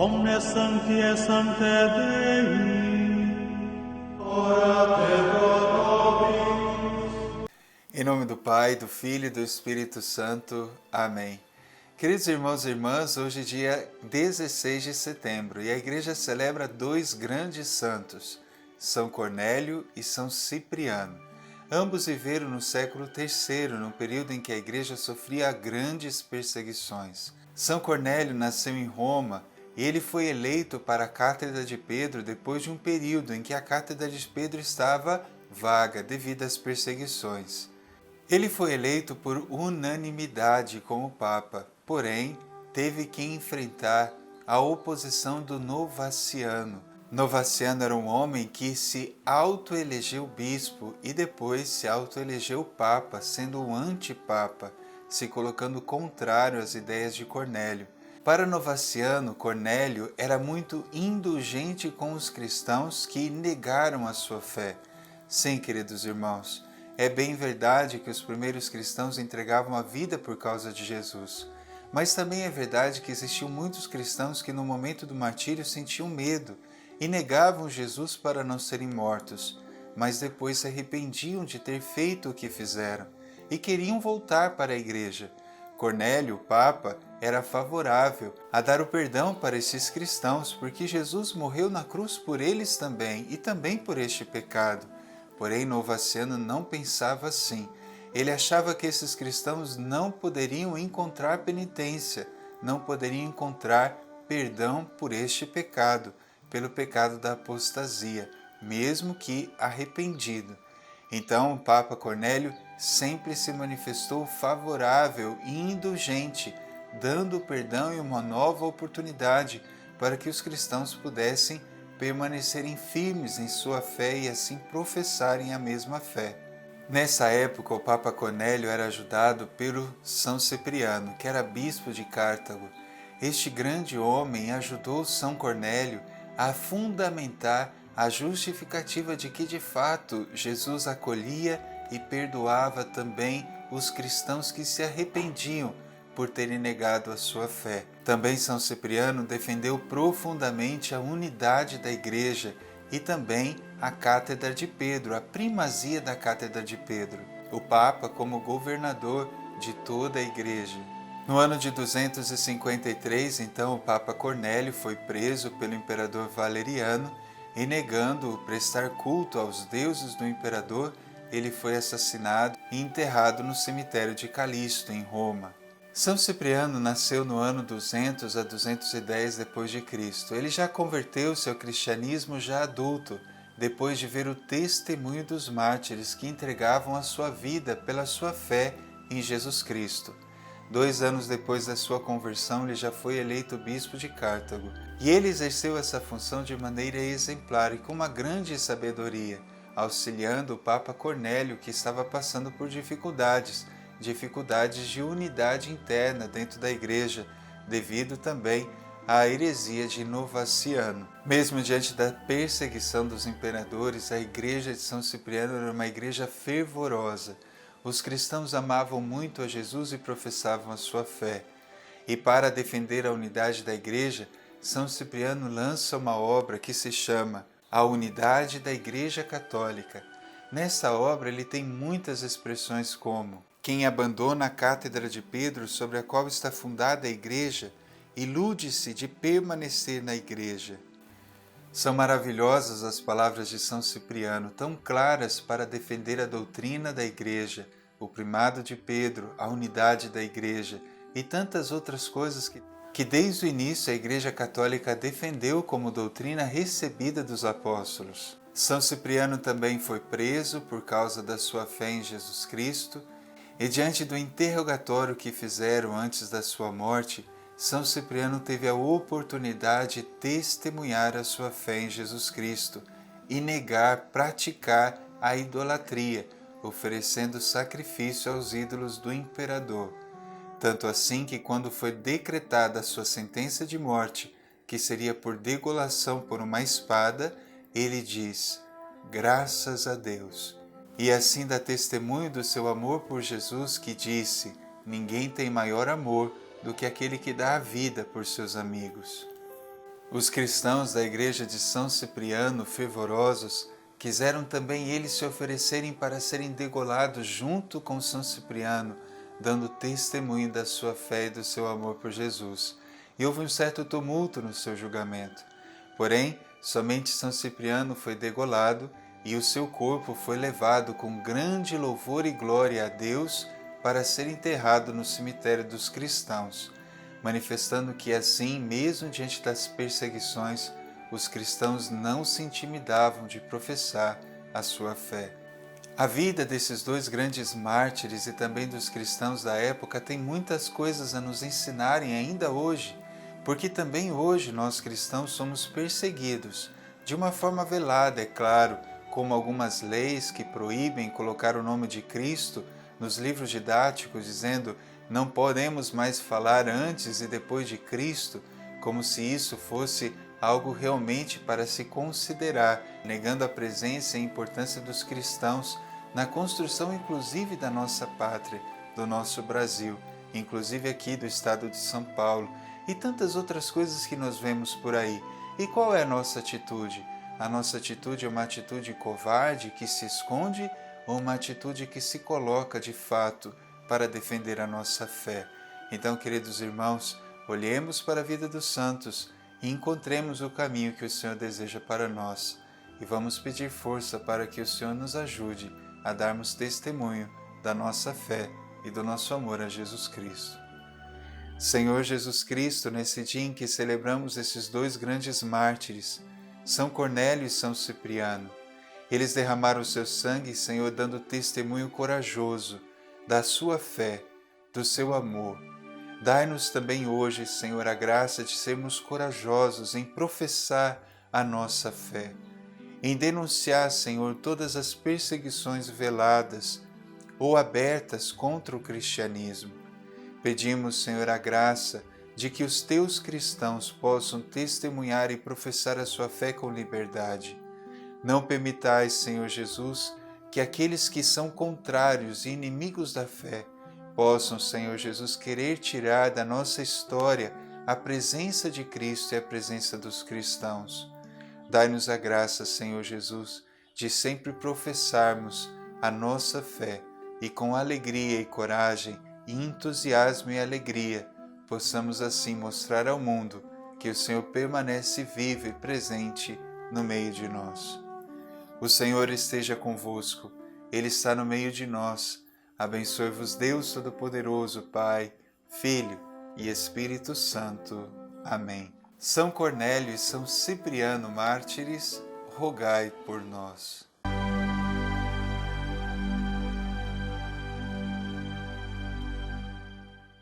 omnes sancti sancte Dei, ora et pro nobis. Em nome do Pai, do Filho e do Espírito Santo. Amém. Queridos irmãos e irmãs, hoje é dia 16 de setembro e a Igreja celebra dois grandes santos, São Cornélio e São Cipriano. Ambos viveram no século III, no período em que a Igreja sofria grandes perseguições. São Cornélio nasceu em Roma e ele foi eleito para a Cátedra de Pedro depois de um período em que a Cátedra de Pedro estava vaga devido às perseguições. Ele foi eleito por unanimidade como Papa, porém teve que enfrentar a oposição do Novaciano. Novaciano era um homem que se autoelegeu bispo e depois se autoelegeu Papa, sendo um antipapa, se colocando contrário às ideias de Cornélio. Para Novaciano, Cornélio era muito indulgente com os cristãos que negaram a sua fé. Sim, queridos irmãos, é bem verdade que os primeiros cristãos entregavam a vida por causa de Jesus. Mas também é verdade que existiam muitos cristãos que no momento do martírio sentiam medo e negavam Jesus para não serem mortos, mas depois se arrependiam de ter feito o que fizeram e queriam voltar para a igreja. Cornélio, o Papa, era favorável a dar o perdão para esses cristãos porque Jesus morreu na cruz por eles também e também por este pecado. Porém, Novaciano não pensava assim. Ele achava que esses cristãos não poderiam encontrar penitência, não poderiam encontrar perdão por este pecado, pelo pecado da apostasia, mesmo que arrependido. Então, o Papa Cornélio sempre se manifestou favorável e indulgente, dando perdão e uma nova oportunidade para que os cristãos pudessem permanecerem firmes em sua fé e assim professarem a mesma fé. Nessa época, o Papa Cornélio era ajudado pelo São Cipriano, que era bispo de Cartago. Este grande homem ajudou São Cornélio a fundamentar a justificativa de que, de fato, Jesus acolhia e perdoava também os cristãos que se arrependiam por terem negado a sua fé. Também São Cipriano defendeu profundamente a unidade da Igreja e também a Cátedra de Pedro, a primazia da Cátedra de Pedro, o Papa como governador de toda a Igreja. No ano de 253, então, o Papa Cornélio foi preso pelo imperador Valeriano e, negando prestar culto aos deuses do imperador, ele foi assassinado e enterrado no cemitério de Calixto, em Roma. São Cipriano nasceu no ano 200 a 210 d.C. Ele já converteu-se ao cristianismo já adulto, depois de ver o testemunho dos mártires que entregavam a sua vida pela sua fé em Jesus Cristo. 2 anos depois da sua conversão, ele já foi eleito bispo de Cartago. E ele exerceu essa função de maneira exemplar e com uma grande sabedoria, auxiliando o Papa Cornélio, que estava passando por dificuldades de unidade interna dentro da Igreja, devido também à heresia de Novaciano. Mesmo diante da perseguição dos imperadores, a Igreja de São Cipriano era uma igreja fervorosa. Os cristãos amavam muito a Jesus e professavam a sua fé. E para defender a unidade da Igreja, São Cipriano lança uma obra que se chama A Unidade da Igreja Católica. Nessa obra ele tem muitas expressões como: quem abandona a Cátedra de Pedro sobre a qual está fundada a Igreja, ilude-se de permanecer na Igreja. São maravilhosas as palavras de São Cipriano, tão claras para defender a doutrina da Igreja, o primado de Pedro, a unidade da Igreja e tantas outras coisas que desde o início a Igreja Católica defendeu como doutrina recebida dos apóstolos. São Cipriano também foi preso por causa da sua fé em Jesus Cristo e diante do interrogatório que fizeram antes da sua morte, São Cipriano teve a oportunidade de testemunhar a sua fé em Jesus Cristo e praticar a idolatria, oferecendo sacrifício aos ídolos do imperador. Tanto assim que quando foi decretada a sua sentença de morte, que seria por degolação por uma espada, ele diz: graças a Deus. E assim dá testemunho do seu amor por Jesus, que disse: ninguém tem maior amor do que aquele que dá a vida por seus amigos. Os cristãos da igreja de São Cipriano, fervorosos, quiseram também eles se oferecerem para serem degolados junto com São Cipriano, dando testemunho da sua fé e do seu amor por Jesus. E houve um certo tumulto no seu julgamento. Porém, somente São Cipriano foi degolado e o seu corpo foi levado com grande louvor e glória a Deus para ser enterrado no cemitério dos cristãos, manifestando que assim, mesmo diante das perseguições, os cristãos não se intimidavam de professar a sua fé. A vida desses dois grandes mártires e também dos cristãos da época tem muitas coisas a nos ensinarem ainda hoje, porque também hoje nós cristãos somos perseguidos, de uma forma velada, é claro, como algumas leis que proíbem colocar o nome de Cristo nos livros didáticos, dizendo não podemos mais falar antes e depois de Cristo, como se isso fosse algo realmente para se considerar, negando a presença e a importância dos cristãos na construção inclusive da nossa pátria, do nosso Brasil, inclusive aqui do estado de São Paulo, e tantas outras coisas que nós vemos por aí. E qual é a nossa atitude? A nossa atitude é uma atitude covarde que se esconde ou uma atitude que se coloca de fato para defender a nossa fé? Então, queridos irmãos, olhemos para a vida dos santos e encontremos o caminho que o Senhor deseja para nós. E vamos pedir força para que o Senhor nos ajude a darmos testemunho da nossa fé e do nosso amor a Jesus Cristo. Senhor Jesus Cristo, nesse dia em que celebramos esses dois grandes mártires, São Cornélio e São Cipriano, eles derramaram o seu sangue, Senhor, dando testemunho corajoso da sua fé, do seu amor. Dai-nos também hoje, Senhor, a graça de sermos corajosos em professar a nossa fé, em denunciar, Senhor, todas as perseguições veladas ou abertas contra o cristianismo. Pedimos, Senhor, a graça de que os teus cristãos possam testemunhar e professar a sua fé com liberdade. Não permitais, Senhor Jesus, que aqueles que são contrários e inimigos da fé possam, Senhor Jesus, querer tirar da nossa história a presença de Cristo e a presença dos cristãos. Dai-nos a graça, Senhor Jesus, de sempre professarmos a nossa fé e com alegria e coragem, e entusiasmo e alegria, possamos assim mostrar ao mundo que o Senhor permanece vivo e presente no meio de nós. O Senhor esteja convosco, Ele está no meio de nós. Abençoe-vos Deus Todo-Poderoso, Pai, Filho e Espírito Santo. Amém. São Cornélio e São Cipriano, mártires, rogai por nós.